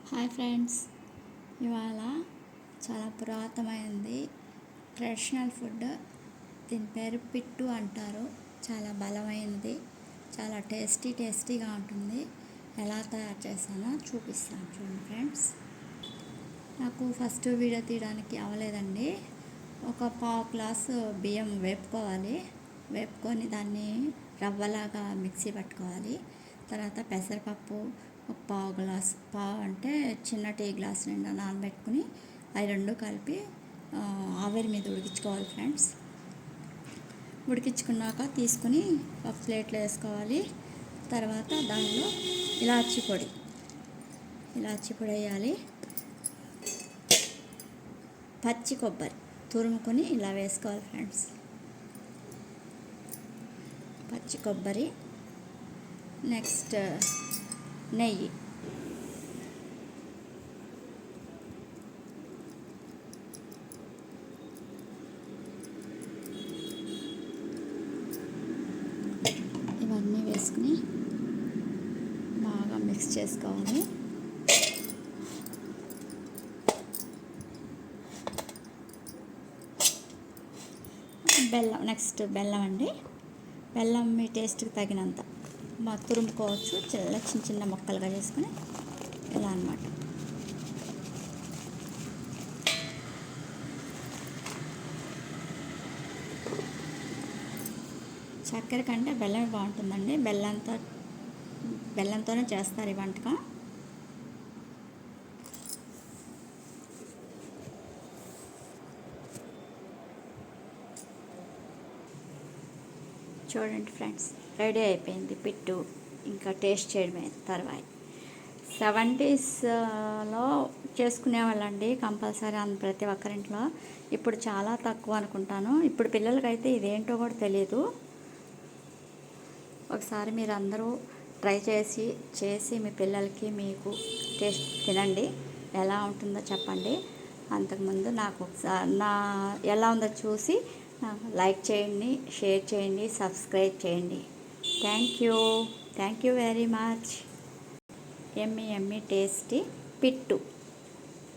Hi friends, ఇవాళ చాలా పురాతనమైనది ట్రెడిషనల్ ఫుడ్. దీని పేరు పిట్టు అంటారు. చాలా బలమైనది, చాలా టేస్టీగా ఉంటుంది. ఎలా తయారు చేశానో చూపిస్తాను చూడండి ఫ్రెండ్స్. నాకు ఫస్ట్ వీడియో తీయడానికి అవ్వలేదండి. ఒక పావు గ్లాసు బియ్యం వేపుకొని దాన్ని రవ్వలాగా మిక్సీ పట్టుకోవాలి. తర్వాత పెసరపప్పు ఒక పావు అంటే చిన్న టీ గ్లాస్ నిండా నానబెట్టుకుని అవి రెండు కలిపి ఆవిరి మీద ఉడికించుకోవాలి ఫ్రెండ్స్. ఉడికించుకున్నాక తీసుకుని ఒక ప్లేట్లో వేసుకోవాలి. తర్వాత దానిలో ఇలాచీ పొడి వేయాలి. పచ్చి కొబ్బరి తురుముకొని ఇలా వేసుకోవాలి ఫ్రెండ్స్. పచ్చి కొబ్బరి, నెక్స్ట్ నెయ్యి, ఇవన్నీ వేసుకుని బాగా మిక్స్ చేసుకోవాలి. బెల్లం అండి. బెల్లం మీ టేస్ట్కి తగినంత తురుముకోవచ్చు. చిన్న ముక్కలుగా చేసుకుని ఇలా అన్నమాట. చక్కెర కంటే బెల్లమే బాగుంటుందండి. బెల్లంతోనే చేస్తారు ఈ వంటకం. చూడండి ఫ్రెండ్స్, రెడీ అయిపోయింది పిట్టు. ఇంకా టేస్ట్ చేయడమే తర్వాత. 70sలో చేసుకునేవాళ్ళండి కంపల్సరీ ప్రతి ఒక్కరింట్లో. ఇప్పుడు చాలా తక్కువ అనుకుంటాను. ఇప్పుడు పిల్లలకైతే ఇదేంటో కూడా తెలియదు. ఒకసారి మీరు అందరూ ట్రై చేసి మీ పిల్లలకి మీకు టేస్ట్ తినండి. ఎలా ఉంటుందో చెప్పండి. అంతకుముందు నాకు ఎలా ఉందో చూసి లైక్ చేయండి, షేర్ చేయండి, సబ్స్క్రైబ్ చేయండి. Thank you very much. ఎమ్మీ టేస్టీ పిట్టు.